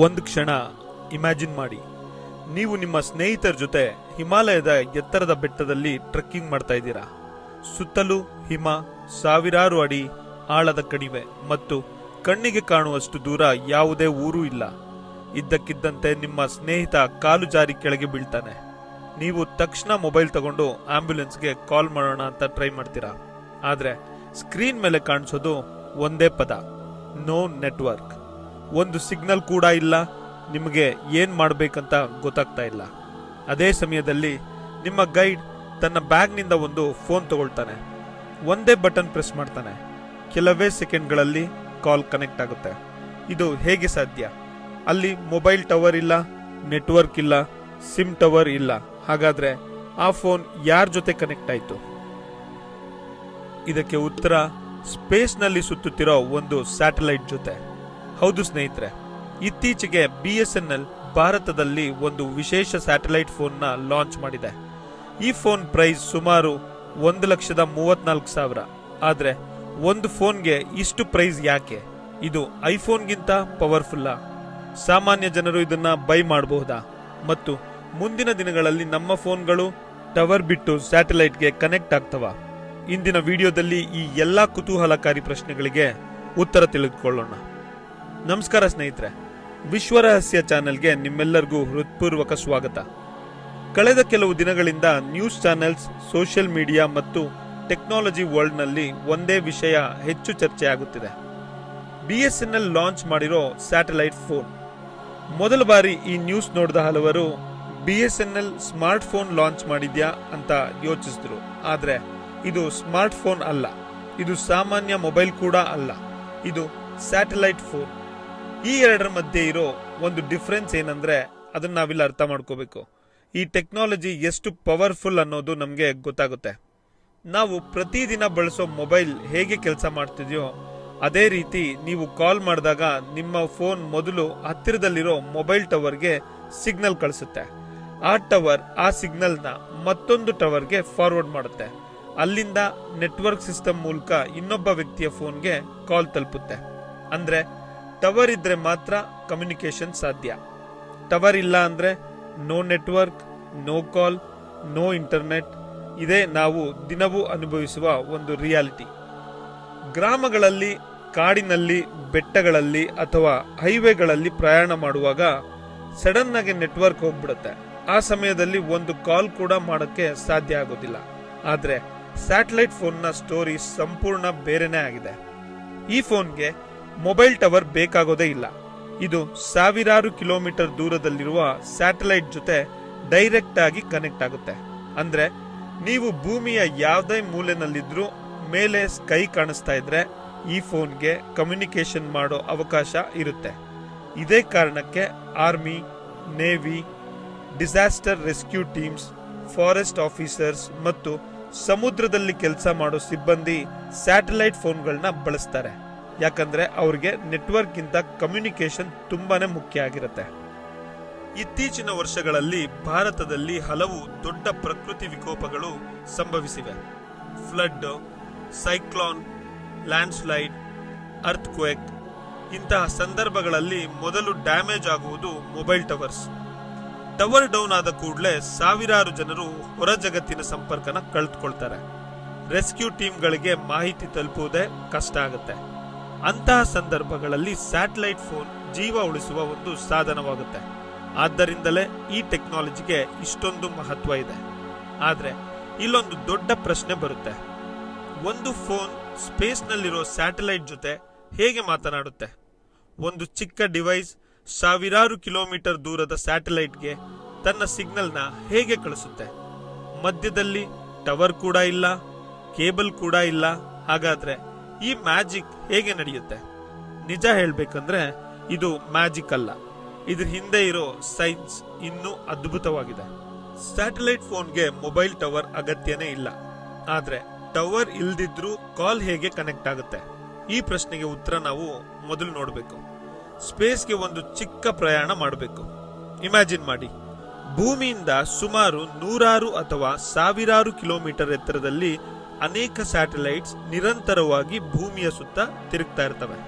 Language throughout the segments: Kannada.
ಒಂದು ಕ್ಷಣ ಇಮ್ಯಾಜಿನ್ ಮಾಡಿ, ನೀವು ನಿಮ್ಮ ಸ್ನೇಹಿತರ ಜೊತೆ ಹಿಮಾಲಯದ ಎತ್ತರದ ಬೆಟ್ಟದಲ್ಲಿ ಟ್ರೆಕ್ಕಿಂಗ್ ಮಾಡ್ತಾ ಇದ್ದೀರಾ. ಸುತ್ತಲೂ ಹಿಮ, ಸಾವಿರಾರು ಅಡಿ ಆಳದ ಕಣಿವೆ ಮತ್ತು ಕಣ್ಣಿಗೆ ಕಾಣುವಷ್ಟು ದೂರ ಯಾವುದೇ ಊರೂ ಇಲ್ಲ. ಇದ್ದಕ್ಕಿದ್ದಂತೆ ನಿಮ್ಮ ಸ್ನೇಹಿತ ಕಾಲು ಜಾರಿ ಕೆಳಗೆ ಬೀಳ್ತಾನೆ. ನೀವು ತಕ್ಷಣ ಮೊಬೈಲ್ ತಗೊಂಡು ಆಂಬ್ಯುಲೆನ್ಸ್ಗೆ ಕಾಲ್ ಮಾಡೋಣ ಅಂತ ಟ್ರೈ ಮಾಡ್ತೀರಾ. ಆದ್ರೆ ಸ್ಕ್ರೀನ್ ಮೇಲೆ ಕಾಣಿಸೋದು ಒಂದೇ ಪದ: ನೋ ನೆಟ್ವರ್ಕ್. ಒಂದು ಸಿಗ್ನಲ್ ಕೂಡ ಇಲ್ಲ. ನಿಮಗೆ ಏನ್ ಮಾಡ್ಬೇಕಂತ ಗೊತ್ತಾಗ್ತಾ ಇಲ್ಲ. ಅದೇ ಸಮಯದಲ್ಲಿ ನಿಮ್ಮ ಗೈಡ್ ತನ್ನ ಬ್ಯಾಗ್ನಿಂದ ಒಂದು ಫೋನ್ ತಗೊಳ್ತಾನೆ. ಒಂದೇ ಬಟನ್ ಪ್ರೆಸ್ ಮಾಡ್ತಾನೆ. ಕೆಲವೇ ಸೆಕೆಂಡ್ಗಳಲ್ಲಿ ಕಾಲ್ ಕನೆಕ್ಟ್ ಆಗುತ್ತೆ. ಇದು ಹೇಗೆ ಸಾಧ್ಯ? ಅಲ್ಲಿ ಮೊಬೈಲ್ ಟವರ್ ಇಲ್ಲ, ನೆಟ್ವರ್ಕ್ ಇಲ್ಲ, ಸಿಮ್ ಟವರ್ ಇಲ್ಲ. ಹಾಗಾದ್ರೆ ಆ ಫೋನ್ ಯಾರ ಜೊತೆ ಕನೆಕ್ಟ್ ಆಯ್ತು? ಇದಕ್ಕೆ ಉತ್ತರ ಸ್ಪೇಸ್ನಲ್ಲಿ ಸುತ್ತುತ್ತಿರೋ ಒಂದು ಸ್ಯಾಟಲೈಟ್ ಜೊತೆ. ಹೌದು ಸ್ನೇಹಿತರೆ, ಇತ್ತೀಚೆಗೆ BSNL ಭಾರತದಲ್ಲಿ ಒಂದು ವಿಶೇಷ ಸ್ಯಾಟಲೈಟ್ ಫೋನ್ನ ಲಾಂಚ್ ಮಾಡಿದೆ. ಈ ಫೋನ್ ಪ್ರೈಸ್ ಸುಮಾರು 1,34,000. ಆದ್ರೆ ಒಂದು ಫೋನ್ಗೆ ಇಷ್ಟು ಪ್ರೈಸ್ ಯಾಕೆ? ಇದು ಐಫೋನ್ಗಿಂತ ಪವರ್ಫುಲ್ಲಾ? ಸಾಮಾನ್ಯ ಜನರು ಇದನ್ನ ಬೈ ಮಾಡಬಹುದಾ? ಮತ್ತು ಮುಂದಿನ ದಿನಗಳಲ್ಲಿ ನಮ್ಮ ಫೋನ್ಗಳು ಟವರ್ ಬಿಟ್ಟು ಸ್ಯಾಟಲೈಟ್ಗೆ ಕನೆಕ್ಟ್ ಆಗ್ತವ? ಇಂದಿನ ವಿಡಿಯೋದಲ್ಲಿ ಈ ಎಲ್ಲಾ ಕುತೂಹಲಕಾರಿ ಪ್ರಶ್ನೆಗಳಿಗೆ ಉತ್ತರ ತಿಳಿದುಕೊಳ್ಳೋಣ. ನಮಸ್ಕಾರ ಸ್ನೇಹಿತರೆ, ವಿಶ್ವರಹಸ್ಯ ಚಾನೆಲ್ಗೆ ನಿಮ್ಮೆಲ್ಲರಿಗೂ ಹೃತ್ಪೂರ್ವಕ ಸ್ವಾಗತ. ಕಳೆದ ಕೆಲವು ದಿನಗಳಿಂದ ನ್ಯೂಸ್ ಚಾನೆಲ್ಸ್, ಸೋಷಿಯಲ್ ಮೀಡಿಯಾ ಮತ್ತು ಟೆಕ್ನಾಲಜಿ ವರ್ಲ್ಡ್ನಲ್ಲಿ ಒಂದೇ ವಿಷಯ ಹೆಚ್ಚು ಚರ್ಚೆ ಆಗುತ್ತಿದೆ: BSNL ಲಾಂಚ್ ಮಾಡಿರೋ ಸ್ಯಾಟಲೈಟ್ ಫೋನ್. ಮೊದಲ ಬಾರಿ ಈ ನ್ಯೂಸ್ ನೋಡಿದ ಹಲವರು BSNL ಸ್ಮಾರ್ಟ್ ಫೋನ್ ಲಾಂಚ್ ಮಾಡಿದ್ಯಾ ಅಂತ ಯೋಚಿಸಿದ್ರು. ಆದ್ರೆ ಇದು ಸ್ಮಾರ್ಟ್ ಫೋನ್ ಅಲ್ಲ, ಇದು ಸಾಮಾನ್ಯ ಮೊಬೈಲ್ ಕೂಡ ಅಲ್ಲ, ಇದು ಸ್ಯಾಟಲೈಟ್ ಫೋನ್. ಈ ಎರಡರ ಮಧ್ಯೆ ಇರೋ ಒಂದು ಡಿಫರೆನ್ಸ್ ಏನಂದ್ರೆ ಅದನ್ನ ನಾವಿಲ್ಲಿ ಅರ್ಥ ಮಾಡ್ಕೋಬೇಕು. ಈ ಟೆಕ್ನಾಲಜಿ ಎಷ್ಟು ಪವರ್ಫುಲ್ ಅನ್ನೋದು ನಮಗೆ ಗೊತ್ತಾಗುತ್ತೆ. ನಾವು ಪ್ರತಿದಿನ ಬಳಸೋ ಮೊಬೈಲ್ ಹೇಗೆ ಕೆಲಸ ಮಾಡ್ತಿದ್ಯೋ ಅದೇ ರೀತಿ ನೀವು ಕಾಲ್ ಮಾಡಿದಾಗ ನಿಮ್ಮ ಫೋನ್ ಮೊದಲು ಹತ್ತಿರದಲ್ಲಿರೋ ಮೊಬೈಲ್ ಟವರ್ಗೆ ಸಿಗ್ನಲ್ ಕಳಿಸುತ್ತೆ. ಆ ಟವರ್ ಆ ಸಿಗ್ನಲ್ನ ಮತ್ತೊಂದು ಟವರ್ಗೆ ಫಾರ್ವರ್ಡ್ ಮಾಡುತ್ತೆ. ಅಲ್ಲಿಂದ ನೆಟ್ವರ್ಕ್ ಸಿಸ್ಟಮ್ ಮೂಲಕ ಇನ್ನೊಬ್ಬ ವ್ಯಕ್ತಿಯ ಫೋನ್ಗೆ ಕಾಲ್ ತಲುಪುತ್ತೆ. ಅಂದ್ರೆ ಟವರ್ ಇದ್ರೆ ಮಾತ್ರ ಕಮ್ಯುನಿಕೇಶನ್ ಸಾಧ್ಯ. ಟವರ್ ಇಲ್ಲ ಅಂದ್ರೆ ನೋ ನೆಟ್ವರ್ಕ್, ನೋ ಕಾಲ್, ನೋ ಇಂಟರ್ನೆಟ್. ಇದೇ ನಾವು ದಿನವೂ ಅನುಭವಿಸುವ ಒಂದು ರಿಯಾಲಿಟಿ. ಗ್ರಾಮಗಳಲ್ಲಿ, ಕಾಡಿನಲ್ಲಿ, ಬೆಟ್ಟಗಳಲ್ಲಿ ಅಥವಾ ಹೈವೇಗಳಲ್ಲಿ ಪ್ರಯಾಣ ಮಾಡುವಾಗ ಸಡನ್ ಆಗಿ ನೆಟ್ವರ್ಕ್ ಹೋಗ್ಬಿಡುತ್ತೆ. ಆ ಸಮಯದಲ್ಲಿ ಒಂದು ಕಾಲ್ ಕೂಡ ಮಾಡೋಕ್ಕೆ ಸಾಧ್ಯ ಆಗೋದಿಲ್ಲ. ಆದ್ರೆ ಸ್ಯಾಟಲೈಟ್ ಫೋನ್ನ ಸ್ಟೋರಿ ಸಂಪೂರ್ಣ ಬೇರೆನೇ ಆಗಿದೆ. ಈ ಫೋನ್ಗೆ ಮೊಬೈಲ್ ಟವರ್ ಬೇಕಾಗೋದೇ ಇಲ್ಲ. ಇದು ಸಾವಿರಾರು ಕಿಲೋಮೀಟರ್ ದೂರದಲ್ಲಿರುವ ಸ್ಯಾಟಲೈಟ್ ಜೊತೆ ಡೈರೆಕ್ಟ್ ಆಗಿ ಕನೆಕ್ಟ್ ಆಗುತ್ತೆ. ಅಂದ್ರೆ ನೀವು ಭೂಮಿಯ ಯಾವುದೇ ಮೂಲೆನಲ್ಲಿದ್ರೂ ಮೇಲೆ ಸ್ಕೈ ಕಾಣಿಸ್ತಾ ಇದ್ರೆ ಈ ಫೋನ್ಗೆ ಕಮ್ಯುನಿಕೇಶನ್ ಮಾಡೋ ಅವಕಾಶ ಇರುತ್ತೆ. ಇದೇ ಕಾರಣಕ್ಕೆ army, navy, disaster rescue teams, forest officers ಮತ್ತು ಸಮುದ್ರದಲ್ಲಿ ಕೆಲಸ ಮಾಡೋ ಸಿಬ್ಬಂದಿ ಸ್ಯಾಟಲೈಟ್ ಫೋನ್ಗಳನ್ನ ಬಳಸ್ತಾರೆ. ಯಾಕಂದ್ರೆ ಅವ್ರಿಗೆ ನೆಟ್ವರ್ಕ್ ಗಿಂತ ಕಮ್ಯುನಿಕೇಶನ್ ತುಂಬಾನೇ ಮುಖ್ಯ ಆಗಿರುತ್ತೆ. ಇತ್ತೀಚಿನ ವರ್ಷಗಳಲ್ಲಿ ಭಾರತದಲ್ಲಿ ಹಲವು ದೊಡ್ಡ ಪ್ರಕೃತಿ ವಿಕೋಪಗಳು ಸಂಭವಿಸಿವೆ. Flood, cyclone, land slide, earth quake. ಇಂತಹ ಸಂದರ್ಭಗಳಲ್ಲಿ ಮೊದಲು ಡ್ಯಾಮೇಜ್ ಆಗುವುದು ಮೊಬೈಲ್ ಟವರ್ಸ್. ಟವರ್ ಡೌನ್ ಆದ ಕೂಡಲೇ ಸಾವಿರಾರು ಜನರು ಹೊರ ಜಗತ್ತಿನ ಸಂಪರ್ಕನ ಕಳೆದುಕೊಳ್ತಾರೆ. ರೆಸ್ಕ್ಯೂ ಟೀಮ್ಗಳಿಗೆ ಮಾಹಿತಿ ತಲುಪುವುದೇ ಕಷ್ಟ ಆಗುತ್ತೆ. ಅಂತಹ ಸಂದರ್ಭಗಳಲ್ಲಿ ಸ್ಯಾಟಲೈಟ್ ಫೋನ್ ಜೀವ ಉಳಿಸುವ ಒಂದು ಸಾಧನವಾಗುತ್ತೆ. ಆದ್ದರಿಂದಲೇ ಈ ಟೆಕ್ನಾಲಜಿಗೆ ಇಷ್ಟೊಂದು ಮಹತ್ವ ಇದೆ. ಆದ್ರೆ ಇಲ್ಲೊಂದು ದೊಡ್ಡ ಪ್ರಶ್ನೆ ಬರುತ್ತೆ: ಒಂದು ಫೋನ್ ಸ್ಪೇಸ್ನಲ್ಲಿರೋ ಸ್ಯಾಟಲೈಟ್ ಜೊತೆ ಹೇಗೆ ಮಾತನಾಡುತ್ತೆ? ಒಂದು ಚಿಕ್ಕ ಡಿವೈಸ್ ಸಾವಿರಾರು ಕಿಲೋಮೀಟರ್ ದೂರದ ಸ್ಯಾಟಲೈಟ್ಗೆ ತನ್ನ ಸಿಗ್ನಲ್ನ ಹೇಗೆ ಕಳಿಸುತ್ತೆ? ಮಧ್ಯದಲ್ಲಿ ಟವರ್ ಕೂಡ ಇಲ್ಲ, ಕೇಬಲ್ ಕೂಡ ಇಲ್ಲ. ಹಾಗಾದ್ರೆ ಈ ಮ್ಯಾಜಿಕ್ ಹೇಗೆ ನಡೆಯುತ್ತೆ? ನಿಜ ಹೇಳ್ಬೇಕಂದ್ರೆ ಇದು ಮ್ಯಾಜಿಕ್ ಅಲ್ಲ. ಇದ್ರ ಹಿಂದೆ ಇರೋ ಸೈನ್ಸ್ ಇನ್ನೂ ಅದ್ಭುತವಾಗಿದೆ. ಸ್ಯಾಟಲೈಟ್ ಫೋನ್ಗೆ ಮೊಬೈಲ್ ಟವರ್ ಅಗತ್ಯನೇ ಇಲ್ಲ. ಆದ್ರೆ ಟವರ್ ಇಲ್ದಿದ್ರೂ ಕಾಲ್ ಹೇಗೆ ಕನೆಕ್ಟ್ ಆಗುತ್ತೆ? ಈ ಪ್ರಶ್ನೆಗೆ ಉತ್ತರ ನಾವು ಮೊದಲು ನೋಡಬೇಕು. ಸ್ಪೇಸ್ಗೆ ಒಂದು ಚಿಕ್ಕ ಪ್ರಯಾಣ ಮಾಡಬೇಕು. ಇಮ್ಯಾಜಿನ್ ಮಾಡಿ, ಭೂಮಿಯಿಂದ ಸುಮಾರು 100 ಅಥವಾ ಸಾವಿರಾರು ಕಿಲೋಮೀಟರ್ ಎತ್ತರದಲ್ಲಿ ಅನೇಕ ಸ್ಯಾಟಲೈಟ್ಸ್ ನಿರಂತರವಾಗಿ ಭೂಮಿಯ ಸುತ್ತ ತಿರುಗ್ತಾ ಇರ್ತವೆ.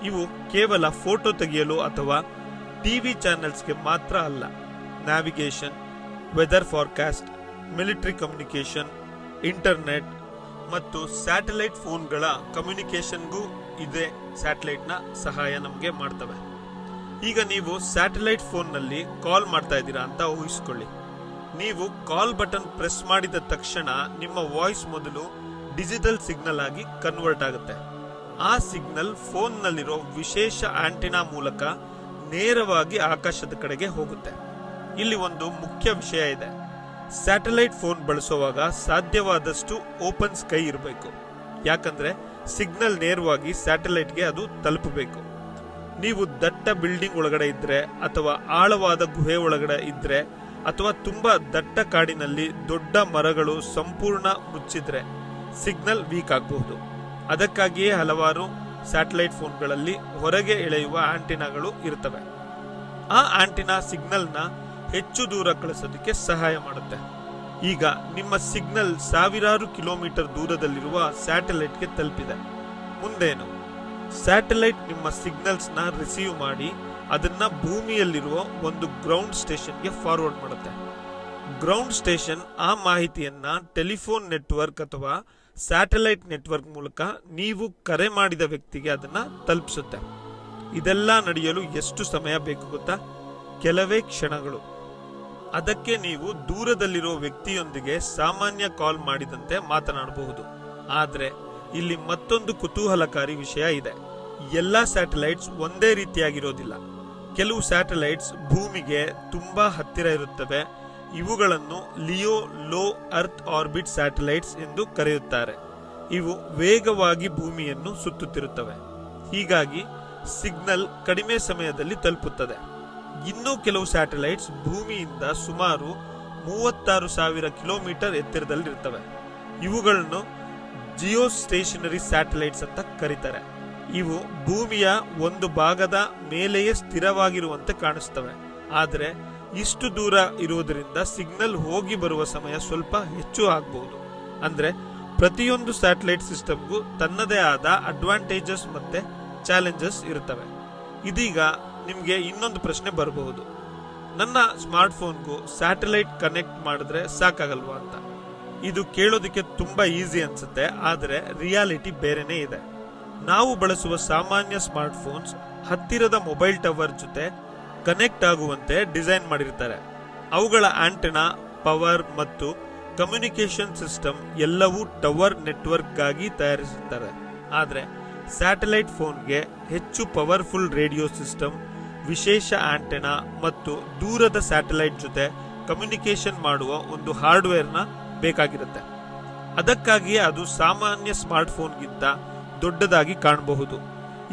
ಇವು ಕೇವಲ ಫೋಟೋ ತೆಗೆಯಲು ಅಥವಾ ಟಿವಿ ಚಾನೆಲ್ಸ್ಗೆ ಮಾತ್ರ ಅಲ್ಲ. Navigation, weather forecast, military communication, internet ಮತ್ತು ಸ್ಯಾಟಲೈಟ್ ಫೋನ್ಗಳ ಕಮ್ಯುನಿಕೇಶನ್ಗೂ ಇದೇ ಸ್ಯಾಟಲೈಟ್ನ ಸಹಾಯ ನಮಗೆ ಮಾಡ್ತವೆ. ಈಗ ನೀವು ಸ್ಯಾಟಲೈಟ್ ಫೋನ್ನಲ್ಲಿ ಕಾಲ್ ಮಾಡ್ತಾ ಇದ್ದೀರಾ ಅಂತ ಊಹಿಸ್ಕೊಳ್ಳಿ. ನೀವು ಕಾಲ್ ಬಟನ್ ಪ್ರೆಸ್ ಮಾಡಿದ ತಕ್ಷಣ ನಿಮ್ಮ ವಾಯ್ಸ್ ಮೊದಲು ಡಿಜಿಟಲ್ ಸಿಗ್ನಲ್ ಆಗಿ ಕನ್ವರ್ಟ್ ಆಗುತ್ತೆ. ಆ ಸಿಗ್ನಲ್ ಫೋನ್ನಲ್ಲಿರೋ ವಿಶೇಷ ಆಂಟಿನಾ ಮೂಲಕ ನೇರವಾಗಿ ಆಕಾಶದ ಕಡೆಗೆ ಹೋಗುತ್ತೆ. ಇಲ್ಲಿ ಒಂದು ಮುಖ್ಯ ವಿಷಯ ಇದೆ. ಸ್ಯಾಟಲೈಟ್ ಫೋನ್ ಬಳಸುವಾಗ ಸಾಧ್ಯವಾದಷ್ಟು ಓಪನ್ ಸ್ಕೈ ಇರಬೇಕು. ಯಾಕಂದ್ರೆ ಸಿಗ್ನಲ್ ನೇರವಾಗಿ ಸ್ಯಾಟಲೈಟ್ಗೆ ಅದು ತಲುಪಬೇಕು. ನೀವು ದಟ್ಟ ಬಿಲ್ಡಿಂಗ್ ಒಳಗಡೆ ಇದ್ರೆ ಅಥವಾ ಆಳವಾದ ಗುಹೆ ಒಳಗಡೆ ಇದ್ರೆ ಅಥವಾ ತುಂಬಾ ದಟ್ಟ ಕಾಡಿನಲ್ಲಿ ದೊಡ್ಡ ಮರಗಳು ಸಂಪೂರ್ಣ ಮುಚ್ಚಿದ್ರೆ ಸಿಗ್ನಲ್ ವೀಕ್ ಆಗಬಹುದು. ಅದಕ್ಕಾಗಿಯೇ ಹಲವಾರು ಸ್ಯಾಟಲೈಟ್ ಫೋನ್ಗಳಲ್ಲಿ ಹೊರಗೆ ಎಳೆಯುವ ಆಂಟಿನಾಗಳು ಇರ್ತವೆ. ಆ ಆಂಟಿನಾ ಸಿಗ್ನಲ್ನ ಹೆಚ್ಚು ದೂರ ಕಳಿಸೋದಕ್ಕೆ ಸಹಾಯ ಮಾಡುತ್ತೆ. ಈಗ ನಿಮ್ಮ ಸಿಗ್ನಲ್ ಸಾವಿರಾರು ಕಿಲೋಮೀಟರ್ ದೂರದಲ್ಲಿರುವ ಸ್ಯಾಟಲೈಟ್ಗೆ ತಲುಪಿದೆ. ಮುಂದೇನು? ಸ್ಯಾಟಲೈಟ್ ನಿಮ್ಮ ಸಿಗ್ನಲ್ಸ್ ನ ರಿಸೀವ್ ಮಾಡಿ ಅದನ್ನ ಭೂಮಿಯಲ್ಲಿರುವ ಒಂದು ಗ್ರೌಂಡ್ ಸ್ಟೇಷನ್ಗೆ ಫಾರ್ವರ್ಡ್ ಮಾಡುತ್ತೆ. ಗ್ರೌಂಡ್ ಸ್ಟೇಷನ್ ಆ ಮಾಹಿತಿಯನ್ನ ಟೆಲಿಫೋನ್ ನೆಟ್ವರ್ಕ್ ಅಥವಾ ಸ್ಯಾಟಲೈಟ್ ನೆಟ್ವರ್ಕ್ ಮೂಲಕ ನೀವು ಕರೆ ಮಾಡಿದ ವ್ಯಕ್ತಿಗೆ ಅದನ್ನ ತಲುಪಿಸುತ್ತೆ. ಇದೆಲ್ಲ ನಡೆಯಲು ಎಷ್ಟು ಸಮಯ ಬೇಕು ಗೊತ್ತಾ? ಕೆಲವೇ ಕ್ಷಣಗಳು. ಅದಕ್ಕೆ ನೀವು ದೂರದಲ್ಲಿರೋ ವ್ಯಕ್ತಿಯೊಂದಿಗೆ ಸಾಮಾನ್ಯ ಕಾಲ್ ಮಾಡಿದಂತೆ ಮಾತನಾಡಬಹುದು. ಆದ್ರೆ ಇಲ್ಲಿ ಮತ್ತೊಂದು ಕುತೂಹಲಕಾರಿ ವಿಷಯ ಇದೆ. ಎಲ್ಲಾ ಸ್ಯಾಟಲೈಟ್ಸ್ ಒಂದೇ ರೀತಿಯಾಗಿರೋದಿಲ್ಲ. ಕೆಲವು ಸ್ಯಾಟಲೈಟ್ಸ್ ಭೂಮಿಗೆ ತುಂಬಾ ಹತ್ತಿರ ಇರುತ್ತವೆ. ಇವುಗಳನ್ನು Leo low earth orbit satellites ಎಂದು ಕರೆಯುತ್ತಾರೆ. ಇವು ವೇಗವಾಗಿ ಭೂಮಿಯನ್ನು ಸುತ್ತುತ್ತಿರುತ್ತವೆ. ಹೀಗಾಗಿ ಸಿಗ್ನಲ್ ಕಡಿಮೆ ಸಮಯದಲ್ಲಿ ತಲುಪುತ್ತದೆ. ಇನ್ನೂ ಕೆಲವು ಸ್ಯಾಟಲೈಟ್ಸ್ ಭೂಮಿಯಿಂದ ಸುಮಾರು 36,000 ಕಿಲೋಮೀಟರ್ ಎತ್ತರದಲ್ಲಿರುತ್ತವೆ. ಇವುಗಳನ್ನು ಜಿಯೋ ಸ್ಟೇಷನರಿ ಸ್ಯಾಟಲೈಟ್ಸ್ ಅಂತ ಕರೀತಾರೆ. ಇವು ಭೂಮಿಯ ಒಂದು ಭಾಗದ ಮೇಲೆಯೇ ಸ್ಥಿರವಾಗಿರುವಂತೆ ಕಾಣಿಸ್ತವೆ. ಆದರೆ ಇಷ್ಟು ದೂರ ಇರುವುದರಿಂದ ಸಿಗ್ನಲ್ ಹೋಗಿ ಬರುವ ಸಮಯ ಸ್ವಲ್ಪ ಹೆಚ್ಚು ಆಗಬಹುದು. ಅಂದ್ರೆ ಪ್ರತಿಯೊಂದು ಸ್ಯಾಟಲೈಟ್ ಸಿಸ್ಟಮ್ಗೂ ತನ್ನದೇ ಆದ ಅಡ್ವಾಂಟೇಜಸ್ ಮತ್ತೆ ಚಾಲೆಂಜಸ್ ಇರುತ್ತವೆ. ಇದೀಗ ನಿಮ್ಗೆ ಇನ್ನೊಂದು ಪ್ರಶ್ನೆ ಬರಬಹುದು. ನನ್ನ ಸ್ಮಾರ್ಟ್ ಫೋನ್ಗೂ ಸ್ಯಾಟಲೈಟ್ ಕನೆಕ್ಟ್ ಮಾಡಿದ್ರೆ ಸಾಕಾಗಲ್ವಾ ಅಂತ. ಇದು ಕೇಳೋದಕ್ಕೆ ತುಂಬಾ ಈಸಿ ಅನ್ಸುತ್ತೆ, ಆದರೆ ರಿಯಾಲಿಟಿ ಬೇರೆನೇ ಇದೆ. ನಾವು ಬಳಸುವ ಸಾಮಾನ್ಯ ಸ್ಮಾರ್ಟ್ ಫೋನ್ಸ್ ಹತ್ತಿರದ ಮೊಬೈಲ್ ಟವರ್ ಜೊತೆ ಕನೆಕ್ಟ್ ಆಗುವಂತೆ ಡಿಸೈನ್ ಮಾಡಿರ್ತಾರೆ. ಅವುಗಳ ಆಂಟೆನಾ, ಪವರ್ ಮತ್ತು ಕಮ್ಯುನಿಕೇಶನ್ ಸಿಸ್ಟಮ್ ಎಲ್ಲವೂ ಟವರ್ ನೆಟ್ವರ್ಕ್ ಗಾಗಿ ತಯಾರಿಸುತ್ತಾರೆ. ಆದರೆ ಸ್ಯಾಟಲೈಟ್ ಫೋನ್ಗೆ ಹೆಚ್ಚು ಪವರ್ಫುಲ್ ರೇಡಿಯೋ ಸಿಸ್ಟಮ್, ವಿಶೇಷ ಆಂಟೆನಾ ಮತ್ತು ದೂರದ ಸ್ಯಾಟಲೈಟ್ ಜೊತೆ ಕಮ್ಯುನಿಕೇಶನ್ ಮಾಡುವ ಒಂದು ಹಾರ್ಡ್ವೇರ್ನ ಬೇಕಾಗಿರುತ್ತೆ. ಅದಕ್ಕಾಗಿಯೇ ಅದು ಸಾಮಾನ್ಯ ಸ್ಮಾರ್ಟ್ ಫೋನ್ಗಿಂತ ದೊಡ್ಡದಾಗಿ ಕಾಣಬಹುದು.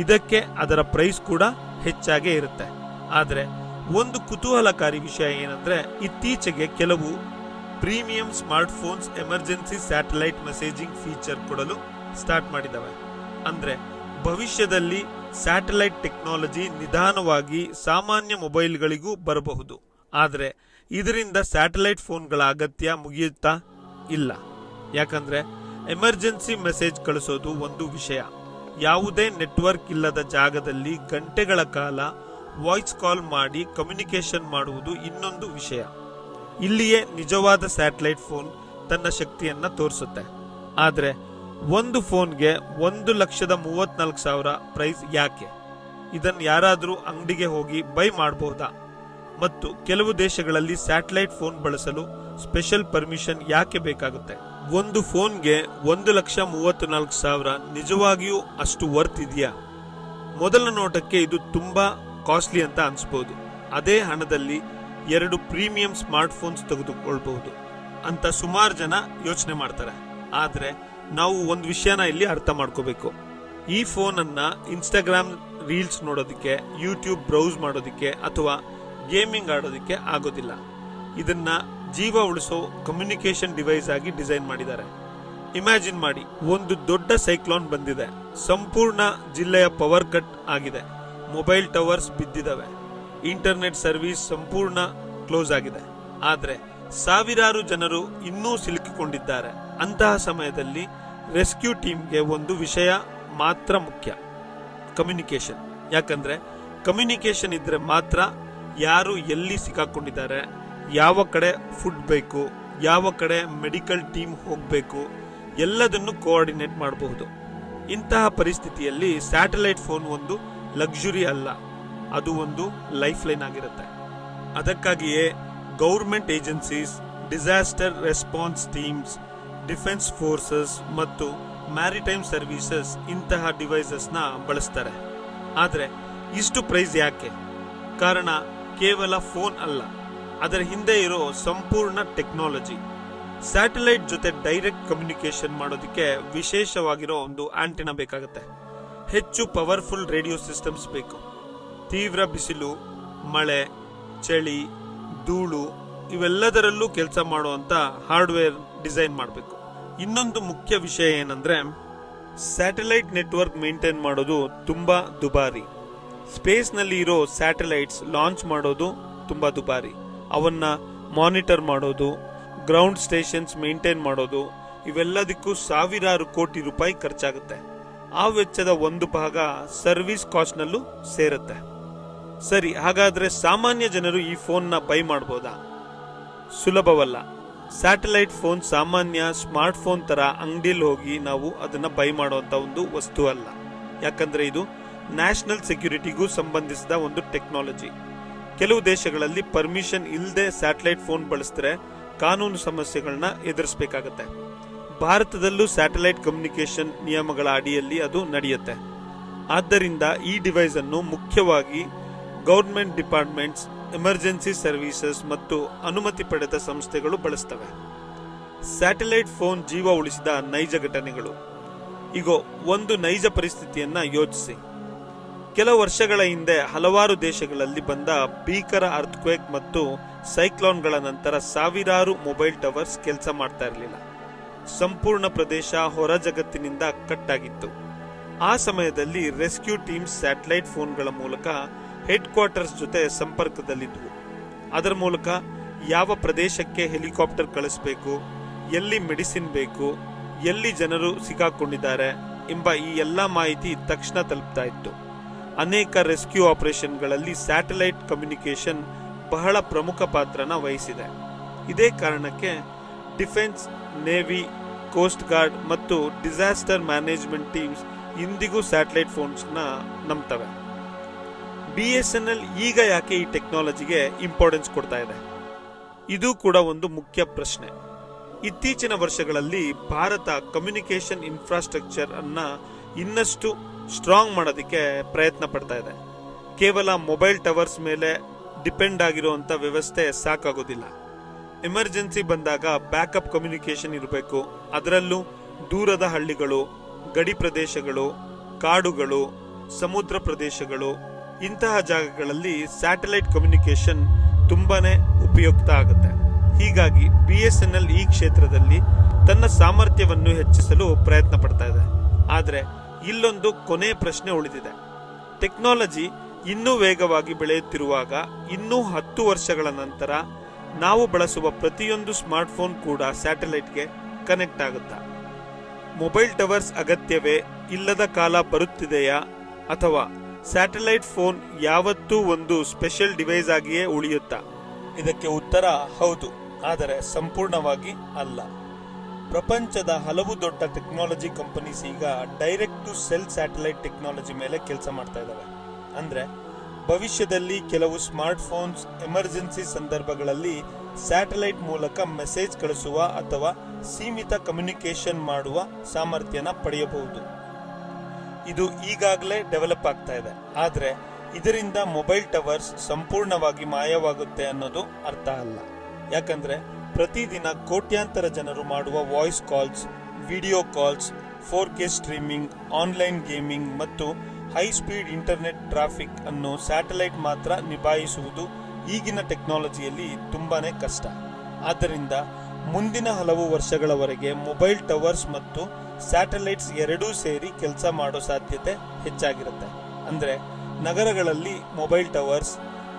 ಇದಕ್ಕೆ ಅದರ ಪ್ರೈಸ್ ಕೂಡ ಹೆಚ್ಚಾಗೇ ಇರುತ್ತೆ. ಆದರೆ ಒಂದು ಕುತೂಹಲಕಾರಿ ವಿಷಯ ಏನಂದ್ರೆ, ಇತ್ತೀಚೆಗೆ ಕೆಲವು premium smart phones emergency satellite messaging feature ಕೊಡಲು ಸ್ಟಾರ್ಟ್ ಮಾಡಿದವೆ. ಅಂದ್ರೆ ಭವಿಷ್ಯದಲ್ಲಿ ಸ್ಯಾಟಲೈಟ್ ಟೆಕ್ನಾಲಜಿ ನಿಧಾನವಾಗಿ ಸಾಮಾನ್ಯ ಮೊಬೈಲ್ಗಳಿಗೂ ಬರಬಹುದು. ಆದರೆ ಇದರಿಂದ ಸ್ಯಾಟಲೈಟ್ ಫೋನ್ಗಳ ಅಗತ್ಯ ಮುಗಿಯುತ್ತಾ ಇಲ್ಲ. ಯಾಕಂದ್ರೆ ಎಮರ್ಜೆನ್ಸಿ ಮೆಸೇಜ್ ಕಳಿಸೋದು ಒಂದು ವಿಷಯ, ಯಾವುದೇ ನೆಟ್ವರ್ಕ್ ಇಲ್ಲದ ಜಾಗದಲ್ಲಿ ಗಂಟೆಗಳ ಕಾಲ ವಾಯ್ಸ್ ಕಾಲ್ ಮಾಡಿ ಕಮ್ಯುನಿಕೇಶನ್ ಮಾಡುವುದು ಇನ್ನೊಂದು ವಿಷಯ. ಇಲ್ಲಿಯೇ ನಿಜವಾದ ಸ್ಯಾಟಲೈಟ್ ಫೋನ್ ತನ್ನ ಶಕ್ತಿಯನ್ನ ತೋರಿಸುತ್ತೆ. ಆದ್ರೆ ಒಂದು ಫೋನ್ಗೆ 1,34,000 ಪ್ರೈಸ್ ಯಾಕೆ? ಇದನ್ನು ಯಾರಾದರೂ ಅಂಗಡಿಗೆ ಹೋಗಿ ಬೈ ಮಾಡಬಹುದಾ? ಮತ್ತು ಕೆಲವು ದೇಶಗಳಲ್ಲಿ ಸ್ಯಾಟಲೈಟ್ ಫೋನ್ ಬಳಸಲು ಸ್ಪೆಷಲ್ ಪರ್ಮಿಷನ್ ಯಾಕೆ ಬೇಕಾಗುತ್ತೆ? ಒಂದು ಫೋನ್ಗೆ 1,34,000 ನಿಜವಾಗಿಯೂ ಅಷ್ಟು ವರ್ತ್ ಇದೆಯಾ? ಮೊದಲ ನೋಟಕ್ಕೆ ಇದು ತುಂಬಾ ಕಾಸ್ಟ್ಲಿ ಅಂತ ಅನ್ಸ್ಬೋದು. ಅದೇ ಹಣದಲ್ಲಿ 2 ಪ್ರೀಮಿಯಂ ಸ್ಮಾರ್ಟ್ ಫೋನ್ಸ್ ತೆಗೆದುಕೊಳ್ಬಹುದು ಅಂತ ಸುಮಾರು ಜನ ಯೋಚನೆ ಮಾಡ್ತಾರೆ. ಆದ್ರೆ ನಾವು ಒಂದು ವಿಷಯನ ಇಲ್ಲಿ ಅರ್ಥ ಮಾಡ್ಕೋಬೇಕು. ಈ ಫೋನ್ ಅನ್ನ ಇನ್ಸ್ಟಾಗ್ರಾಮ್ ರೀಲ್ಸ್ ನೋಡೋದಕ್ಕೆ, ಯೂಟ್ಯೂಬ್ ಬ್ರೌಸ್ ಮಾಡೋದಕ್ಕೆ ಅಥವಾ ಗೇಮಿಂಗ್ ಆಡೋದಕ್ಕೆ ಆಗೋದಿಲ್ಲ. ಇದನ್ನ ಜೀವ ಉಳಿಸೋ ಕಮ್ಯುನಿಕೇಶನ್ ಡಿವೈಸ್ ಆಗಿ ಡಿಸೈನ್ ಮಾಡಿದ್ದಾರೆ. ಇಮ್ಯಾಜಿನ್ ಮಾಡಿ, ಒಂದು ದೊಡ್ಡ ಸೈಕ್ಲೋನ್ ಬಂದಿದೆ, ಸಂಪೂರ್ಣ ಜಿಲ್ಲೆಯ ಪವರ್ ಕಟ್ ಆಗಿದೆ, ಮೊಬೈಲ್ ಟವರ್ಸ್ ಬಿದ್ದಿದ್ದಾವೆ, ಇಂಟರ್ನೆಟ್ ಸರ್ವಿಸ್ ಸಂಪೂರ್ಣ ಕ್ಲೋಸ್ ಆಗಿದೆ. ಆದ್ರೆ ಸಾವಿರಾರು ಜನರು ಇನ್ನೂ ಸಿಲುಕಿಕೊಂಡಿದ್ದಾರೆ. ಅಂತಹ ಸಮಯದಲ್ಲಿ ರೆಸ್ಕ್ಯೂ ಟೀಮ್ಗೆ ಒಂದು ವಿಷಯ ಮಾತ್ರ ಮುಖ್ಯ, ಕಮ್ಯುನಿಕೇಶನ್. ಯಾಕಂದ್ರೆ ಕಮ್ಯುನಿಕೇಶನ್ ಇದ್ರೆ ಮಾತ್ರ ಯಾರು ಎಲ್ಲಿ ಸಿಕ್ಕಾಕೊಂಡಿದ್ದಾರೆ, ಯಾವ ಕಡೆ ಫುಡ್ ಬೇಕು, ಯಾವ ಕಡೆ ಮೆಡಿಕಲ್ ಟೀಮ್ ಹೋಗಬೇಕು, ಎಲ್ಲದನ್ನು ಕೋಆರ್ಡಿನೇಟ್ ಮಾಡಬಹುದು. ಇಂತಹ ಪರಿಸ್ಥಿತಿಯಲ್ಲಿ ಸ್ಯಾಟಲೈಟ್ ಫೋನ್ ಒಂದು ಲಕ್ಸುರಿ ಅಲ್ಲ, ಅದು ಒಂದು ಲೈಫ್ ಲೈನ್ ಆಗಿರುತ್ತೆ. ಅದಕ್ಕಾಗಿಯೇ government agencies, disaster response teams, defence forces ಮತ್ತು ಮ್ಯಾರಿಟೈಮ್ ಸರ್ವಿಸಸ್ ಇಂತಹ ಡಿವೈಸಸ್ ನ ಬಳಸ್ತಾರೆ. ಆದ್ರೆ ಇಷ್ಟು ಪ್ರೈಸ್ ಯಾಕೆ? ಕಾರಣ ಕೇವಲ ಫೋನ್ ಅಲ್ಲ, ಅದರ ಹಿಂದೆ ಇರೋ ಸಂಪೂರ್ಣ ಟೆಕ್ನಾಲಜಿ. ಸ್ಯಾಟಲೈಟ್ ಜೊತೆ ಡೈರೆಕ್ಟ್ ಕಮ್ಯುನಿಕೇಶನ್ ಮಾಡೋದಕ್ಕೆ ವಿಶೇಷವಾಗಿರೋ ಒಂದು ಆಂಟೆನಾ ಬೇಕಾಗುತ್ತೆ. ಹೆಚ್ಚು ಪವರ್ಫುಲ್ ರೇಡಿಯೋ ಸಿಸ್ಟಮ್ಸ್ ಬೇಕು. ತೀವ್ರ ಬಿಸಿಲು, ಮಳೆ, ಚಳಿ, ಧೂಳು ಇವೆಲ್ಲದರಲ್ಲೂ ಕೆಲಸ ಮಾಡುವಂತ ಹಾರ್ಡ್ವೇರ್ ಡಿಸೈನ್ ಮಾಡಬೇಕು. ಇನ್ನೊಂದು ಮುಖ್ಯ ವಿಷಯ ಏನಂದ್ರೆ ಸ್ಯಾಟಲೈಟ್ ನೆಟ್ವರ್ಕ್ ಮೇಂಟೈನ್ ಮಾಡೋದು ತುಂಬಾ ದುಬಾರಿ. ಸ್ಪೇಸ್ ನಲ್ಲಿ ಇರೋ ಸ್ಯಾಟಲೈಟ್ಸ್ ಲಾಂಚ್ ಮಾಡೋದು ತುಂಬಾ ದುಬಾರಿ. ಅವನ್ನ ಮಾನಿಟರ್ ಮಾಡೋದು, ಗ್ರೌಂಡ್ ಸ್ಟೇಷನ್ಸ್ ಮೇಂಟೈನ್ ಮಾಡೋದು, ಇವೆಲ್ಲದಕ್ಕೂ ಸಾವಿರಾರು ಕೋಟಿ ರೂಪಾಯಿ ಖರ್ಚಾಗುತ್ತೆ. ಆ ವೆಚ್ಚದ ಒಂದು ಭಾಗ ಸರ್ವಿಸ್ ಕಾಸ್ಟ್ ನಲ್ಲೂ ಸೇರುತ್ತೆ. ಸರಿ, ಹಾಗಾದ್ರೆ ಸಾಮಾನ್ಯ ಜನರು ಈ ಫೋನ್ ನ ಬೈ ಮಾಡಬಹುದಾ? ಸುಲಭವಲ್ಲ. ಸ್ಯಾಟಲೈಟ್ ಫೋನ್ ಸಾಮಾನ್ಯ ಸ್ಮಾರ್ಟ್ ಫೋನ್ ತರ ಅಂಗಡಿಯಲ್ಲಿ ಹೋಗಿ ನಾವು ಅದನ್ನ ಬೈ ಮಾಡುವಂತ ಒಂದು ವಸ್ತು ಅಲ್ಲ. ಯಾಕಂದ್ರೆ ಇದು ನ್ಯಾಷನಲ್ ಸೆಕ್ಯೂರಿಟಿಗೂ ಸಂಬಂಧಿಸಿದ ಒಂದು ಟೆಕ್ನಾಲಜಿ. ಕೆಲವು ದೇಶಗಳಲ್ಲಿ ಪರ್ಮಿಷನ್ ಇಲ್ಲದೆ ಸ್ಯಾಟಲೈಟ್ ಫೋನ್ ಬಳಸಿದ್ರೆ ಕಾನೂನು ಸಮಸ್ಯೆಗಳನ್ನ ಎದುರಿಸಬೇಕಾಗತ್ತೆ. ಭಾರತದಲ್ಲೂ ಸ್ಯಾಟಲೈಟ್ ಕಮ್ಯುನಿಕೇಶನ್ ನಿಯಮಗಳ ಅಡಿಯಲ್ಲಿ ಅದು ನಡೆಯುತ್ತೆ. ಆದ್ದರಿಂದ ಈ ಡಿವೈಸ್ ಅನ್ನು ಮುಖ್ಯವಾಗಿ ಗವರ್ಮೆಂಟ್ ಡಿಪಾರ್ಟ್ಮೆಂಟ್ಸ್, ಎಮರ್ಜೆನ್ಸಿ ಸರ್ವಿಸಸ್ ಮತ್ತು ಅನುಮತಿ ಪಡೆದ ಸಂಸ್ಥೆಗಳು ಬಳಸ್ತವೆ. ಸ್ಯಾಟಲೈಟ್ ಫೋನ್ ಜೀವ ಉಳಿಸಿದ ನೈಜ ಘಟನೆಗಳು. ಈಗ ಒಂದು ನೈಜ ಪರಿಸ್ಥಿತಿಯನ್ನ ಯೋಚಿಸಿ. ಕೆಲವು ವರ್ಷಗಳ ಹಿಂದೆ ಹಲವಾರು ದೇಶಗಳಲ್ಲಿ ಬಂದ ಭೀಕರ ಅರ್ಥಕ್ವೇಕ್ ಮತ್ತು ಸೈಕ್ಲೋನ್ಗಳ ನಂತರ ಸಾವಿರಾರು ಮೊಬೈಲ್ ಟವರ್ಸ್ ಕೆಲಸ ಮಾಡ್ತಾ ಇರಲಿಲ್ಲ. ಸಂಪೂರ್ಣ ಪ್ರದೇಶ ಹೊರ ಜಗತ್ತಿನಿಂದ ಕಟ್ ಆಗಿತ್ತು. ಆ ಸಮಯದಲ್ಲಿ ರೆಸ್ಕ್ಯೂ ಟೀಮ್ಸ್ ಸ್ಯಾಟಲೈಟ್ ಫೋನ್ಗಳ ಮೂಲಕ ಹೆಡ್ ಕ್ವಾರ್ಟರ್ಸ್ ಜೊತೆ ಸಂಪರ್ಕದಲ್ಲಿದ್ವು. ಅದರ ಮೂಲಕ ಯಾವ ಪ್ರದೇಶಕ್ಕೆ ಹೆಲಿಕಾಪ್ಟರ್ ಕಳಿಸಬೇಕು, ಎಲ್ಲಿ ಮೆಡಿಸಿನ್ ಬೇಕು, ಎಲ್ಲಿ ಜನರು ಸಿಕ್ಕಾಕೊಂಡಿದ್ದಾರೆ ಎಂಬ ಈ ಎಲ್ಲ ಮಾಹಿತಿ ತಕ್ಷಣ ತಲುಪ್ತಾ ಇತ್ತು. ಅನೇಕ ರೆಸ್ಕ್ಯೂ ಆಪರೇಷನ್ಗಳಲ್ಲಿ ಸ್ಯಾಟಲೈಟ್ ಕಮ್ಯುನಿಕೇಶನ್ ಬಹಳ ಪ್ರಮುಖ ಪಾತ್ರನ ವಹಿಸಿದೆ. ಇದೇ ಕಾರಣಕ್ಕೆ ಡಿಫೆನ್ಸ್, ನೇವಿ, ಕೋಸ್ಟ್ ಗಾರ್ಡ್ ಮತ್ತು ಡಿಸಾಸ್ಟರ್ ಮ್ಯಾನೇಜ್ಮೆಂಟ್ ಟೀಮ್ಸ್ ಇಂದಿಗೂ ಸ್ಯಾಟಲೈಟ್ ಫೋನ್ಸ್ ನ ನಂಬ್ತವೆ. BSNL ಈಗ ಯಾಕೆ ಈ ಟೆಕ್ನಾಲಜಿಗೆ ಇಂಪಾರ್ಟೆನ್ಸ್ ಕೊಡ್ತಾ ಇದೆ? ಇದು ಕೂಡ ಒಂದು ಮುಖ್ಯ ಪ್ರಶ್ನೆ. ಇತ್ತೀಚಿನ ವರ್ಷಗಳಲ್ಲಿ ಭಾರತ ಕಮ್ಯುನಿಕೇಶನ್ ಇನ್ಫ್ರಾಸ್ಟ್ರಕ್ಚರ್ ಅನ್ನ ಇನ್ನಷ್ಟು ಸ್ಟ್ರಾಂಗ್ ಮಾಡೋದಕ್ಕೆ ಪ್ರಯತ್ನ ಪಡ್ತಾ ಇದೆ. ಕೇವಲ ಮೊಬೈಲ್ ಟವರ್ಸ್ ಮೇಲೆ ಡಿಪೆಂಡ್ ಆಗಿರುವಂತ ವ್ಯವಸ್ಥೆ ಸಾಕಾಗೋದಿಲ್ಲ. ಎಮರ್ಜೆನ್ಸಿ ಬಂದಾಗ ಬ್ಯಾಕಪ್ ಕಮ್ಯುನಿಕೇಶನ್ ಇರಬೇಕು. ಅದರಲ್ಲೂ ದೂರದ ಹಳ್ಳಿಗಳು, ಗಡಿ ಪ್ರದೇಶಗಳು, ಕಾಡುಗಳು, ಸಮುದ್ರ ಪ್ರದೇಶಗಳು, ಇಂತಹ ಜಾಗಗಳಲ್ಲಿ ಸ್ಯಾಟಲೈಟ್ ಕಮ್ಯುನಿಕೇಶನ್ ತುಂಬಾನೇ ಉಪಯುಕ್ತ ಆಗುತ್ತೆ. ಹೀಗಾಗಿ BSNL ಈ ಕ್ಷೇತ್ರದಲ್ಲಿ ತನ್ನ ಸಾಮರ್ಥ್ಯವನ್ನು ಹೆಚ್ಚಿಸಲು ಪ್ರಯತ್ನ ಪಡ್ತಾ ಇದೆ. ಆದ್ರೆ ಇಲ್ಲೊಂದು ಕೊನೆ ಪ್ರಶ್ನೆ ಉಳಿದಿದೆ. ಟೆಕ್ನಾಲಜಿ ಇನ್ನೂ ವೇಗವಾಗಿ ಬೆಳೆಯುತ್ತಿರುವಾಗ ಇನ್ನೂ 10 ವರ್ಷಗಳ ನಂತರ ನಾವು ಬಳಸುವ ಪ್ರತಿಯೊಂದು ಸ್ಮಾರ್ಟ್ಫೋನ್ ಕೂಡ ಸ್ಯಾಟಲೈಟ್ಗೆ ಕನೆಕ್ಟ್ ಆಗುತ್ತಾ? ಮೊಬೈಲ್ ಟವರ್ಸ್ ಅಗತ್ಯವೇ ಇಲ್ಲದ ಕಾಲ ಬರುತ್ತಿದೆಯಾ, ಅಥವಾ ಸ್ಯಾಟಲೈಟ್ ಫೋನ್ ಯಾವತ್ತೂ ಒಂದು ಸ್ಪೆಷಲ್ ಡಿವೈಸ್ ಆಗಿಯೇ ಉಳಿಯುತ್ತಾ? ಇದಕ್ಕೆ ಉತ್ತರ ಹೌದು, ಆದರೆ ಸಂಪೂರ್ಣವಾಗಿ ಅಲ್ಲ. ಪ್ರಪಂಚದ ಹಲವು ದೊಡ್ಡ ಟೆಕ್ನಾಲಜಿ ಕಂಪನೀಸ್ ಈಗ direct to cell satellite technology ಮೇಲೆ ಕೆಲಸ ಮಾಡ್ತಾ ಇದ್ದಾವೆ. ಅಂದ್ರೆ ಭವಿಷ್ಯದಲ್ಲಿ ಕೆಲವು ಸ್ಮಾರ್ಟ್ ಫೋನ್ಸ್ ಎಮರ್ಜೆನ್ಸಿ ಸಂದರ್ಭಗಳಲ್ಲಿ ಸ್ಯಾಟಲೈಟ್ ಮೂಲಕ ಮೆಸೇಜ್ ಕಳಿಸುವ ಅಥವಾ ಸೀಮಿತ ಕಮ್ಯುನಿಕೇಶನ್ ಮಾಡುವ ಸಾಮರ್ಥ್ಯನ ಪಡೆಯಬಹುದು. ಇದು ಈಗಾಗಲೇ ಡೆವಲಪ್ ಆಗ್ತಾ ಇದೆ. ಆದ್ರೆ ಇದರಿಂದ ಮೊಬೈಲ್ ಟವರ್ಸ್ ಸಂಪೂರ್ಣವಾಗಿ ಮಾಯವಾಗುತ್ತೆ ಅನ್ನೋದು ಅರ್ಥ ಅಲ್ಲ. ಯಾಕಂದ್ರೆ ಪ್ರತಿದಿನ ಕೋಟ್ಯಾಂತರ ಜನರು ಮಾಡುವ voice calls, video calls, 4K streaming, online gaming ಮತ್ತು ಹೈ ಸ್ಪೀಡ್ ಇಂಟರ್ನೆಟ್ ಟ್ರಾಫಿಕ್ ಅನ್ನು ಸ್ಯಾಟಲೈಟ್ ಮಾತ್ರ ನಿಭಾಯಿಸುವುದು ಈಗಿನ ಟೆಕ್ನಾಲಜಿಯಲ್ಲಿ ತುಂಬಾನೇ ಕಷ್ಟ. ಆದ್ದರಿಂದ ಮುಂದಿನ ಹಲವು ವರ್ಷಗಳವರೆಗೆ ಮೊಬೈಲ್ ಟವರ್ಸ್ ಮತ್ತು ಸ್ಯಾಟಲೈಟ್ಸ್ ಎರಡೂ ಸೇರಿ ಕೆಲಸ ಮಾಡೋ ಸಾಧ್ಯತೆ ಹೆಚ್ಚಾಗಿರುತ್ತೆ. ಅಂದ್ರೆ ನಗರಗಳಲ್ಲಿ ಮೊಬೈಲ್ ಟವರ್ಸ್,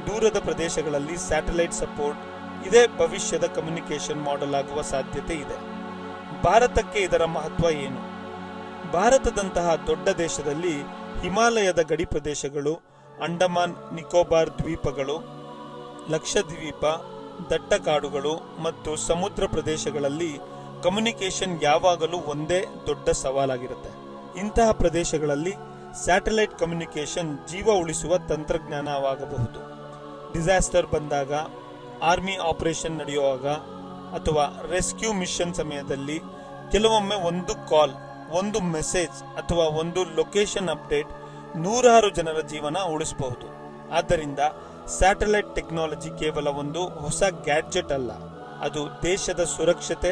ದೂರದ ಪ್ರದೇಶಗಳಲ್ಲಿ ಸ್ಯಾಟಲೈಟ್ ಸಪೋರ್ಟ್, ಇದೇ ಭವಿಷ್ಯದ ಕಮ್ಯುನಿಕೇಷನ್ ಮಾಡೆಲ್ ಆಗುವ ಸಾಧ್ಯತೆ ಇದೆ. ಭಾರತಕ್ಕೆ ಇದರ ಮಹತ್ವ ಏನು? ಭಾರತದಂತಹ ದೊಡ್ಡ ದೇಶದಲ್ಲಿ ಹಿಮಾಲಯದ ಗಡಿ ಪ್ರದೇಶಗಳು, ಅಂಡಮಾನ್ ನಿಕೋಬಾರ್ ದ್ವೀಪಗಳು, ಲಕ್ಷದ್ವೀಪ, ದಟ್ಟ ಕಾಡುಗಳು ಮತ್ತು ಸಮುದ್ರ ಪ್ರದೇಶಗಳಲ್ಲಿ ಕಮ್ಯುನಿಕೇಷನ್ ಯಾವಾಗಲೂ ಒಂದೇ ದೊಡ್ಡ ಸವಾಲಾಗಿರುತ್ತೆ. ಇಂತಹ ಪ್ರದೇಶಗಳಲ್ಲಿ ಸ್ಯಾಟಲೈಟ್ ಕಮ್ಯುನಿಕೇಷನ್ ಜೀವ ಉಳಿಸುವ ತಂತ್ರಜ್ಞಾನವಾಗಬಹುದು. ಡಿಸಾಸ್ಟರ್ ಬಂದಾಗ, ಆರ್ಮಿ ಆಪರೇಷನ್ ನಡೆಯುವಾಗ ಅಥವಾ ರೆಸ್ಕ್ಯೂ ಮಿಷನ್ ಸಮಯದಲ್ಲಿ ಕೆಲವೊಮ್ಮೆ ಒಂದು ಕಾಲ್, ಒಂದು ಮೆಸೇಜ್ ಅಥವಾ ಒಂದು ಲೊಕೇಶನ್ ಅಪ್ಡೇಟ್ ನೂರಾರು ಜನರ ಜೀವನ ಉಳಿಸಬಹುದು. ಆದ್ದರಿಂದ ಸ್ಯಾಟಲೈಟ್ ಟೆಕ್ನಾಲಜಿ ಕೇವಲ ಒಂದು ಹೊಸ ಗ್ಯಾಡ್ಜೆಟ್ ಅಲ್ಲ, ಅದು ದೇಶದ ಸುರಕ್ಷತೆ,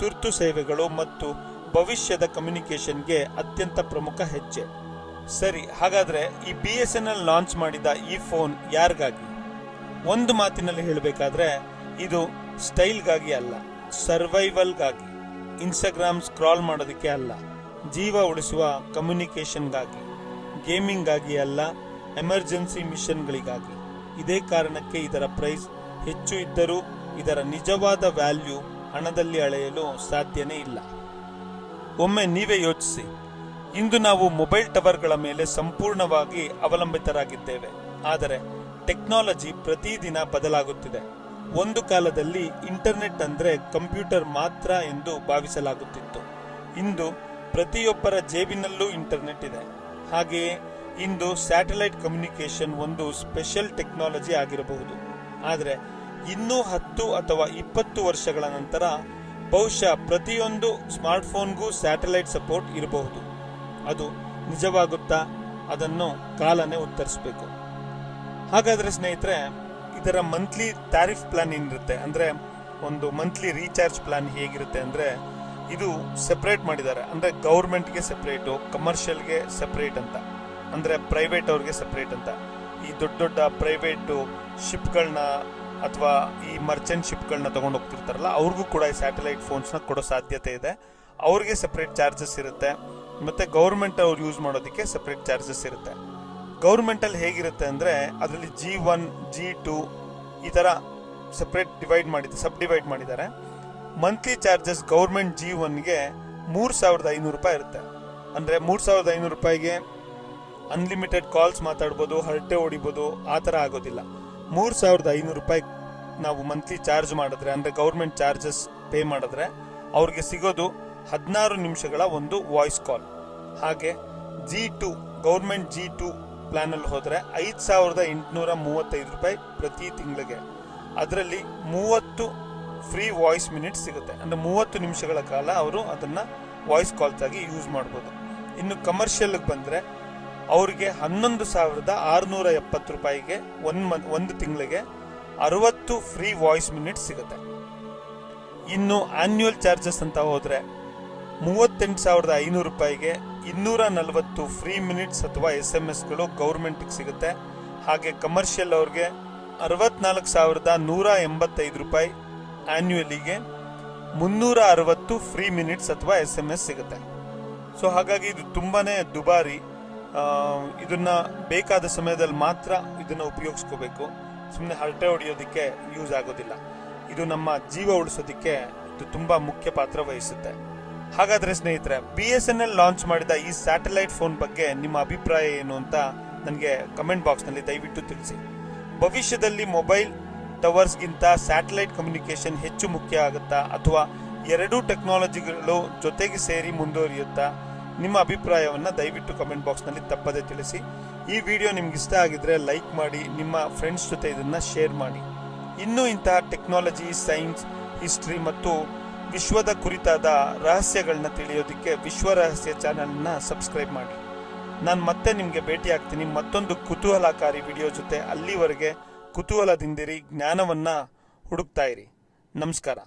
ತುರ್ತು ಸೇವೆಗಳು ಮತ್ತು ಭವಿಷ್ಯದ ಕಮ್ಯುನಿಕೇಷನ್ಗೆ ಅತ್ಯಂತ ಪ್ರಮುಖ ಹೆಜ್ಜೆ. ಸರಿ, ಹಾಗಾದ್ರೆ ಈ BSNL ಲಾಂಚ್ ಮಾಡಿದ ಈ ಫೋನ್ ಯಾರಿಗಾಗಿ? ಒಂದು ಮಾತಿನಲ್ಲಿ ಹೇಳಬೇಕಾದ್ರೆ ಇದು ಸ್ಟೈಲ್ಗಾಗಿ ಅಲ್ಲ, ಸರ್ವೈವಲ್ಗಾಗಿ, ಇನ್ಸ್ಟಾಗ್ರಾಮ್ ಸ್ಕ್ರಾಲ್ ಮಾಡೋದಕ್ಕೆ ಅಲ್ಲ, ಜೀವ ಉಳಿಸುವ ಕಮ್ಯುನಿಕೇಷನ್ಗಾಗಿ, ಗೇಮಿಂಗ್ ಅಲ್ಲ, ಎಮರ್ಜೆನ್ಸಿ ಮಿಷನ್ಗಳಿಗಾಗಿ. ಇದೇ ಕಾರಣಕ್ಕೆ ಇದರ ಪ್ರೈಸ್ ಹೆಚ್ಚು ಇದ್ದರೂ ಇದರ ನಿಜವಾದ ವ್ಯಾಲ್ಯೂ ಹಣದಲ್ಲಿ ಅಳೆಯಲು ಸಾಧ್ಯನೇ ಇಲ್ಲ. ಒಮ್ಮೆ ನೀವೇ ಯೋಚಿಸಿ, ಇಂದು ನಾವು ಮೊಬೈಲ್ ಟವರ್ಗಳ ಮೇಲೆ ಸಂಪೂರ್ಣವಾಗಿ ಅವಲಂಬಿತರಾಗಿದ್ದೇವೆ. ಆದರೆ ಟೆಕ್ನಾಲಜಿ ಪ್ರತಿದಿನ ಬದಲಾಗುತ್ತಿದೆ. ಒಂದು ಕಾಲದಲ್ಲಿ ಇಂಟರ್ನೆಟ್ ಅಂದ್ರೆ ಕಂಪ್ಯೂಟರ್ ಮಾತ್ರ ಎಂದು ಭಾವಿಸಲಾಗುತ್ತಿತ್ತು. ಇಂದು ಪ್ರತಿಯೊಬ್ಬರ ಜೇಬಿನಲ್ಲೂ ಇಂಟರ್ನೆಟ್ ಇದೆ. ಹಾಗೆಯೇ ಇಂದು ಸ್ಯಾಟಲೈಟ್ ಕಮ್ಯುನಿಕೇಷನ್ ಒಂದು ಸ್ಪೆಷಲ್ ಟೆಕ್ನಾಲಜಿ ಆಗಿರಬಹುದು. ಆದರೆ ಇನ್ನೂ 10 ಅಥವಾ 20 ವರ್ಷಗಳ ನಂತರ ಬಹುಶಃ ಪ್ರತಿಯೊಂದು ಸ್ಮಾರ್ಟ್ಫೋನ್ಗೂ ಸ್ಯಾಟಲೈಟ್ ಸಪೋರ್ಟ್ ಇರಬಹುದು. ಅದು ನಿಜವಾಗುತ್ತಾ? ಅದನ್ನು ಕಾಲನೇ ಉತ್ತರಿಸಬೇಕು. ಹಾಗಾದ್ರೆ ಸ್ನೇಹಿತರೆ, ಇದರ ಮಂತ್ಲಿ ಟ್ಯಾರಿಫ್ ಪ್ಲಾನ್ ಏನಿರುತ್ತೆ, ಅಂದ್ರೆ ಒಂದು ಮಂತ್ಲಿ ರೀಚಾರ್ಜ್ ಪ್ಲಾನ್ ಹೇಗಿರುತ್ತೆ ಅಂದ್ರೆ, ಇದು ಸೆಪರೇಟ್ ಮಾಡಿದ್ದಾರೆ. ಅಂದ್ರೆ ಗೌರ್ಮೆಂಟ್ಗೆ ಸೆಪರೇಟು, ಕಮರ್ಷಿಯಲ್ಗೆ ಸೆಪರೇಟ್ ಅಂತ, ಅಂದ್ರೆ ಪ್ರೈವೇಟ್ ಅವ್ರಿಗೆ ಸೆಪರೇಟ್ ಅಂತ. ಈ ದೊಡ್ಡ ದೊಡ್ಡ ಪ್ರೈವೇಟ್ ಶಿಪ್ಗಳನ್ನ ಅಥವಾ ಈ ಮರ್ಚೆಂಟ್ ಶಿಪ್ಗಳನ್ನ ತಗೊಂಡು ಹೋಗ್ತಿರ್ತಾರಲ್ಲ, ಅವ್ರಿಗೂ ಕೂಡ ಈ ಸ್ಯಾಟಲೈಟ್ ಫೋನ್ಸ್ನ ಕೊಡೋ ಸಾಧ್ಯತೆ ಇದೆ. ಅವ್ರಿಗೆ ಸೆಪರೇಟ್ ಚಾರ್ಜಸ್ ಇರುತ್ತೆ. ಮತ್ತೆ ಗೌರ್ಮೆಂಟ್ ಅವ್ರು ಯೂಸ್ ಮಾಡೋದಕ್ಕೆ ಸೆಪರೇಟ್ ಚಾರ್ಜಸ್ ಇರುತ್ತೆ. ಗೌರ್ಮೆಂಟಲ್ಲಿ ಹೇಗಿರುತ್ತೆ ಅಂದರೆ, ಅದರಲ್ಲಿ G1, G2 ಈ ಥರ ಸೆಪರೇಟ್ ಸಬ್ ಡಿವೈಡ್ ಮಾಡಿದ್ದಾರೆ. ಮಂತ್ಲಿ ಚಾರ್ಜಸ್ ಗೌರ್ಮೆಂಟ್ G1ಗೆ 3,500 ರೂಪಾಯಿ ಇರುತ್ತೆ. ಅಂದರೆ 3,500 ರೂಪಾಯಿಗೆ ಅನ್ಲಿಮಿಟೆಡ್ ಕಾಲ್ಸ್ ಮಾತಾಡ್ಬೋದು, ಹರಟೆ ಹೊಡಿಬೋದು, ಆ ಥರ ಆಗೋದಿಲ್ಲ. 3,500 ರೂಪಾಯಿ ನಾವು ಮಂತ್ಲಿ ಚಾರ್ಜ್ ಮಾಡಿದ್ರೆ, ಅಂದರೆ ಗೌರ್ಮೆಂಟ್ ಚಾರ್ಜಸ್ ಪೇ ಮಾಡಿದ್ರೆ, ಅವ್ರಿಗೆ ಸಿಗೋದು 16 ನಿಮಿಷಗಳ ಒಂದು ವಾಯ್ಸ್ ಕಾಲ್. ಹಾಗೆ G2 ಗೌರ್ಮೆಂಟ್ G2 ಪ್ಲಾನಲ್ಲಿ ಹೋದರೆ 5,835 ರೂಪಾಯಿ ಪ್ರತಿ ತಿಂಗಳಿಗೆ. ಅದರಲ್ಲಿ 30 ಫ್ರೀ ವಾಯ್ಸ್ ಮಿನಿಟ್ಸ್ ಸಿಗುತ್ತೆ. ಅಂದರೆ 30 ನಿಮಿಷಗಳ ಕಾಲ ಅವರು ಅದನ್ನು ವಾಯ್ಸ್ ಕಾಲ್ಸ್ ಆಗಿ ಯೂಸ್ ಮಾಡ್ಬೋದು. ಇನ್ನು ಕಮರ್ಷಿಯಲ್ಗೆ ಬಂದರೆ ಅವ್ರಿಗೆ 11,670 ರೂಪಾಯಿಗೆ ಒಂದು ತಿಂಗಳಿಗೆ 60 ಫ್ರೀ ವಾಯ್ಸ್ ಮಿನಿಟ್ಸ್ ಸಿಗುತ್ತೆ. ಇನ್ನು ಆನ್ಯುವಲ್ ಚಾರ್ಜಸ್ ಅಂತ ಹೋದರೆ 38,500 ರೂಪಾಯಿಗೆ 240 ಫ್ರೀ ಮಿನಿಟ್ಸ್ ಅಥವಾ SMS ಗೌರ್ಮೆಂಟ್ಗೆ ಸಿಗುತ್ತೆ. ಹಾಗೆ ಕಮರ್ಷಿಯಲ್ ಅವ್ರಿಗೆ 64,185 ರೂಪಾಯಿ ಆನ್ಯುವಲಿಗೆ 360 ಫ್ರೀ ಮಿನಿಟ್ಸ್ ಅಥವಾ SMS ಸಿಗುತ್ತೆ. ಸೊ ಹಾಗಾಗಿ ಇದು ತುಂಬಾನೇ ದುಬಾರಿ. ಇದನ್ನ ಬೇಕಾದ ಸಮಯದಲ್ಲಿ ಮಾತ್ರ ಇದನ್ನ ಉಪಯೋಗಿಸ್ಕೋಬೇಕು. ಸುಮ್ಮನೆ ಹರಟೆ ಹೊಡೆಯೋದಕ್ಕೆ ಯೂಸ್ ಆಗೋದಿಲ್ಲ. ಇದು ನಮ್ಮ ಜೀವ ಉಳಿಸೋದಕ್ಕೆ ಇದು ತುಂಬಾ ಮುಖ್ಯ ಪಾತ್ರ ವಹಿಸುತ್ತೆ. ಹಾಗಾದ್ರೆ ಸ್ನೇಹಿತರೆ, BSNL ಲಾಂಚ್ ಮಾಡಿದ ಈ ಸ್ಯಾಟಲೈಟ್ ಫೋನ್ ಬಗ್ಗೆ ನಿಮ್ಮ ಅಭಿಪ್ರಾಯ ಏನು ಅಂತ ನನಗೆ ಕಮೆಂಟ್ ಬಾಕ್ಸ್ನಲ್ಲಿ ದಯವಿಟ್ಟು ತಿಳಿಸಿ. ಭವಿಷ್ಯದಲ್ಲಿ ಮೊಬೈಲ್ ಟವರ್ಸ್ಗಿಂತ ಸ್ಯಾಟಲೈಟ್ ಕಮ್ಯುನಿಕೇಷನ್ ಹೆಚ್ಚು ಮುಖ್ಯ ಆಗುತ್ತಾ, ಅಥವಾ ಎರಡೂ ಟೆಕ್ನಾಲಜಿಗಳು ಜೊತೆಗೆ ಸೇರಿ ಮುಂದುವರಿಯುತ್ತಾ? ನಿಮ್ಮ ಅಭಿಪ್ರಾಯವನ್ನು ದಯವಿಟ್ಟು ಕಮೆಂಟ್ ಬಾಕ್ಸ್ನಲ್ಲಿ ತಪ್ಪದೆ ತಿಳಿಸಿ. ಈ ವಿಡಿಯೋ ನಿಮ್ಗೆ ಇಷ್ಟ ಆಗಿದ್ರೆ ಲೈಕ್ ಮಾಡಿ, ನಿಮ್ಮ ಫ್ರೆಂಡ್ಸ್ ಜೊತೆ ಇದನ್ನು ಶೇರ್ ಮಾಡಿ. ಇನ್ನೂ ಇಂತಹ ಟೆಕ್ನಾಲಜಿ, ಸೈನ್ಸ್, ಹಿಸ್ಟ್ರಿ ಮತ್ತು ವಿಶ್ವದ ಕುರಿತಾದ ರಹಸ್ಯಗಳನ್ನ ತಿಳಿಯೋದಕ್ಕೆ ವಿಶ್ವ ರಹಸ್ಯ ಚಾನೆಲ್ನ ಸಬ್ಸ್ಕ್ರೈಬ್ ಮಾಡಿ. ನಾನು ಮತ್ತೆ ನಿಮಗೆ ಭೇಟಿ ಆಗ್ತೀನಿ ಮತ್ತೊಂದು ಕುತೂಹಲಕಾರಿ ವಿಡಿಯೋ ಜೊತೆ. ಅಲ್ಲಿವರೆಗೆ ಕುತೂಹಲದಿಂದಿರಿ, ಜ್ಞಾನವನ್ನು ಹುಡುಕ್ತಾ ಇರಿ. ನಮಸ್ಕಾರ.